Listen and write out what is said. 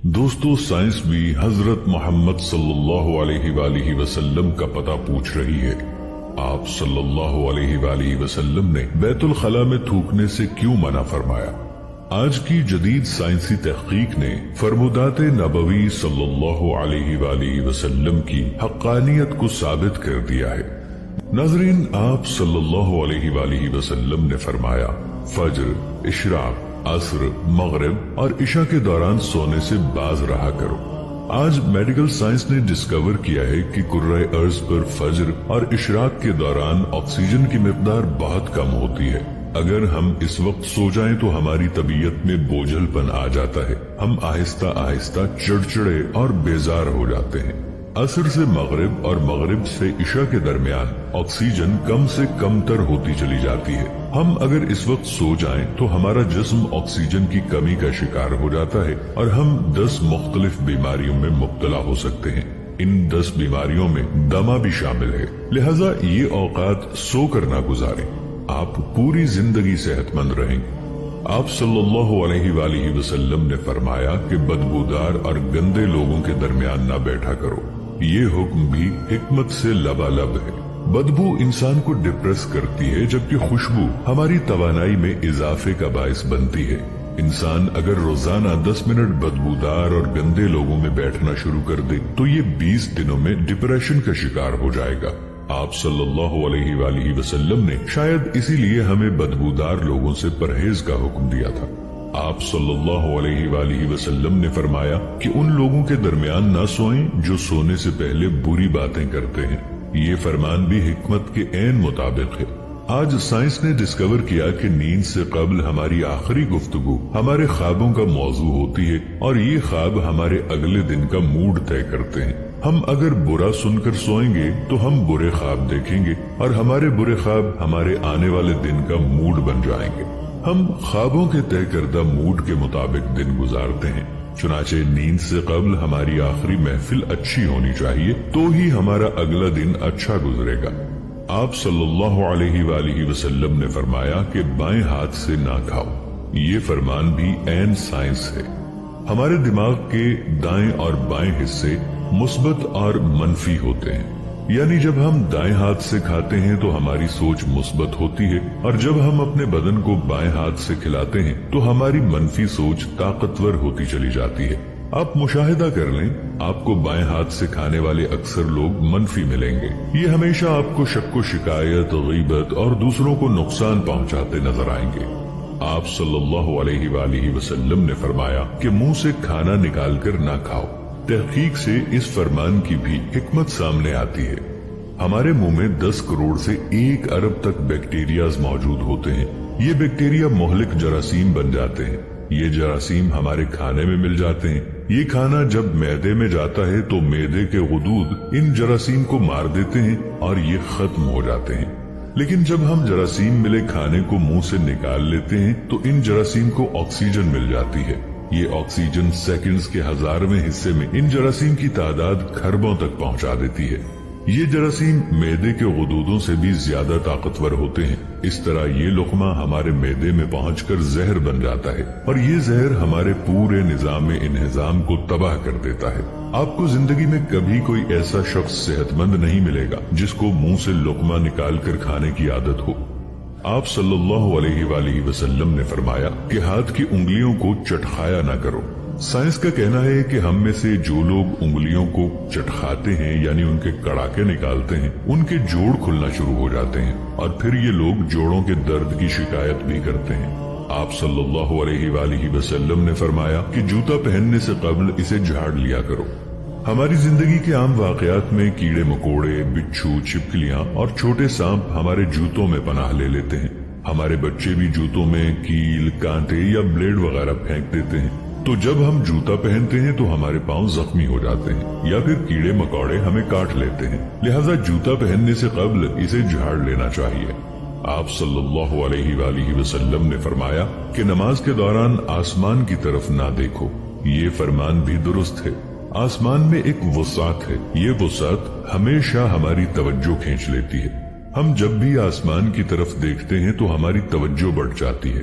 دوستو، سائنس بھی حضرت محمد صلی اللہ علیہ وآلہ وسلم کا پتہ پوچھ رہی ہے۔ آپ صلی اللہ علیہ وآلہ وسلم نے بیت الخلاء میں تھوکنے سے کیوں منع فرمایا؟ آج کی جدید سائنسی تحقیق نے فرمودات نبوی صلی اللہ علیہ وآلہ وسلم کی حقانیت کو ثابت کر دیا ہے۔ ناظرین، آپ صلی اللہ علیہ وآلہ وسلم نے فرمایا، فجر، اشراق، عصر، مغرب اور عشاء کے دوران سونے سے باز رہا کرو۔ آج میڈیکل سائنس نے ڈسکور کیا ہے کہ کرۂ ارض پر فجر اور اشراق کے دوران آکسیجن کی مقدار بہت کم ہوتی ہے۔ اگر ہم اس وقت سو جائیں تو ہماری طبیعت میں بوجھل پن آ جاتا ہے، ہم آہستہ آہستہ چڑچڑے اور بیزار ہو جاتے ہیں۔ عصر سے مغرب اور مغرب سے عشاء کے درمیان آکسیجن کم سے کم تر ہوتی چلی جاتی ہے۔ ہم اگر اس وقت سو جائیں تو ہمارا جسم آکسیجن کی کمی کا شکار ہو جاتا ہے اور ہم 10 مختلف بیماریوں میں مبتلا ہو سکتے ہیں۔ ان 10 بیماریوں میں دمہ بھی شامل ہے، لہذا یہ اوقات سو کر نہ گزاریں۔ آپ پوری زندگی صحت مند رہیں۔ آپ صلی اللہ علیہ وآلہ وسلم نے فرمایا کہ بدبودار اور گندے لوگوں کے درمیان نہ بیٹھا کرو۔ یہ حکم بھی حکمت سے لبالب ہے۔ بدبو انسان کو ڈپریس کرتی ہے، جبکہ خوشبو ہماری توانائی میں اضافے کا باعث بنتی ہے۔ انسان اگر روزانہ 10 منٹ بدبودار اور گندے لوگوں میں بیٹھنا شروع کر دے تو یہ 20 دنوں میں ڈپریشن کا شکار ہو جائے گا۔ آپ صلی اللہ علیہ وآلہ وسلم نے شاید اسی لیے ہمیں بدبودار لوگوں سے پرہیز کا حکم دیا تھا۔ آپ صلی اللہ علیہ وآلہ وسلم نے فرمایا کہ ان لوگوں کے درمیان نہ سوئیں جو سونے سے پہلے بری باتیں کرتے ہیں۔ یہ فرمان بھی حکمت کے عین مطابق ہے۔ آج سائنس نے ڈسکور کیا کہ نیند سے قبل ہماری آخری گفتگو ہمارے خوابوں کا موضوع ہوتی ہے اور یہ خواب ہمارے اگلے دن کا موڈ طے کرتے ہیں۔ ہم اگر برا سن کر سوئیں گے تو ہم برے خواب دیکھیں گے اور ہمارے برے خواب ہمارے آنے والے دن کا موڈ بن جائیں گے۔ ہم خوابوں کے طے کردہ موڈ کے مطابق دن گزارتے ہیں۔ چنانچہ نیند سے قبل ہماری آخری محفل اچھی ہونی چاہیے تو ہی ہمارا اگلا دن اچھا گزرے گا۔ آپ صلی اللہ علیہ وآلہ وسلم نے فرمایا کہ بائیں ہاتھ سے نہ کھاؤ۔ یہ فرمان بھی عین سائنس ہے۔ ہمارے دماغ کے دائیں اور بائیں حصے مثبت اور منفی ہوتے ہیں، یعنی جب ہم دائیں ہاتھ سے کھاتے ہیں تو ہماری سوچ مثبت ہوتی ہے اور جب ہم اپنے بدن کو بائیں ہاتھ سے کھلاتے ہیں تو ہماری منفی سوچ طاقتور ہوتی چلی جاتی ہے۔ آپ مشاہدہ کر لیں، آپ کو بائیں ہاتھ سے کھانے والے اکثر لوگ منفی ملیں گے۔ یہ ہمیشہ آپ کو شک و شکایت، غیبت اور دوسروں کو نقصان پہنچاتے نظر آئیں گے۔ آپ صلی اللہ علیہ وآلہ وسلم نے فرمایا کہ منہ سے کھانا نکال کر نہ کھاؤ۔ تحقیق سے اس فرمان کی بھی حکمت سامنے آتی ہے۔ ہمارے منہ میں 10 کروڑ سے 1 ارب تک بیکٹیریاز موجود ہوتے ہیں۔ یہ بیکٹیریا مہلک جراثیم بن جاتے ہیں۔ یہ جراثیم ہمارے کھانے میں مل جاتے ہیں۔ یہ کھانا جب معدے میں جاتا ہے تو معدے کے غدود ان جراثیم کو مار دیتے ہیں اور یہ ختم ہو جاتے ہیں۔ لیکن جب ہم جراثیم ملے کھانے کو منہ سے نکال لیتے ہیں تو ان جراثیم کو آکسیجن مل جاتی ہے۔ یہ آکسیجن سیکنڈز کے 1000ویں حصے میں ان جراثیم کی تعداد کھربوں تک پہنچا دیتی ہے۔ یہ جراثیم معدے کے غدودوں سے بھی زیادہ طاقتور ہوتے ہیں۔ اس طرح یہ لقمہ ہمارے معدے میں پہنچ کر زہر بن جاتا ہے اور یہ زہر ہمارے پورے نظام انہضام کو تباہ کر دیتا ہے۔ آپ کو زندگی میں کبھی کوئی ایسا شخص صحت مند نہیں ملے گا جس کو منہ سے لقمہ نکال کر کھانے کی عادت ہو۔ آپ صلی اللہ علیہ وآلہ وسلم نے فرمایا کہ ہاتھ کی انگلیوں کو چٹخایا نہ کرو۔ سائنس کا کہنا ہے کہ ہم میں سے جو لوگ انگلیوں کو چٹخاتے ہیں، یعنی ان کے کڑاکے نکالتے ہیں، ان کے جوڑ کھلنا شروع ہو جاتے ہیں اور پھر یہ لوگ جوڑوں کے درد کی شکایت بھی کرتے ہیں۔ آپ صلی اللہ علیہ وآلہ وسلم نے فرمایا کہ جوتا پہننے سے قبل اسے جھاڑ لیا کرو۔ ہماری زندگی کے عام واقعات میں کیڑے مکوڑے، بچھو، چھپکلیاں اور چھوٹے سانپ ہمارے جوتوں میں پناہ لے لیتے ہیں۔ ہمارے بچے بھی جوتوں میں کیل، کانٹے یا بلیڈ وغیرہ پھینک دیتے ہیں۔ تو جب ہم جوتا پہنتے ہیں تو ہمارے پاؤں زخمی ہو جاتے ہیں یا پھر کیڑے مکوڑے ہمیں کاٹ لیتے ہیں، لہذا جوتا پہننے سے قبل اسے جھاڑ لینا چاہیے۔ آپ صلی اللہ علیہ وآلہ وسلم نے فرمایا کہ نماز کے دوران آسمان کی طرف نہ دیکھو۔ یہ فرمان بھی درست ہے۔ آسمان میں ایک وسعت ہے، یہ وسعت ہمیشہ ہماری توجہ کھینچ لیتی ہے۔ ہم جب بھی آسمان کی طرف دیکھتے ہیں تو ہماری توجہ بڑھ جاتی ہے۔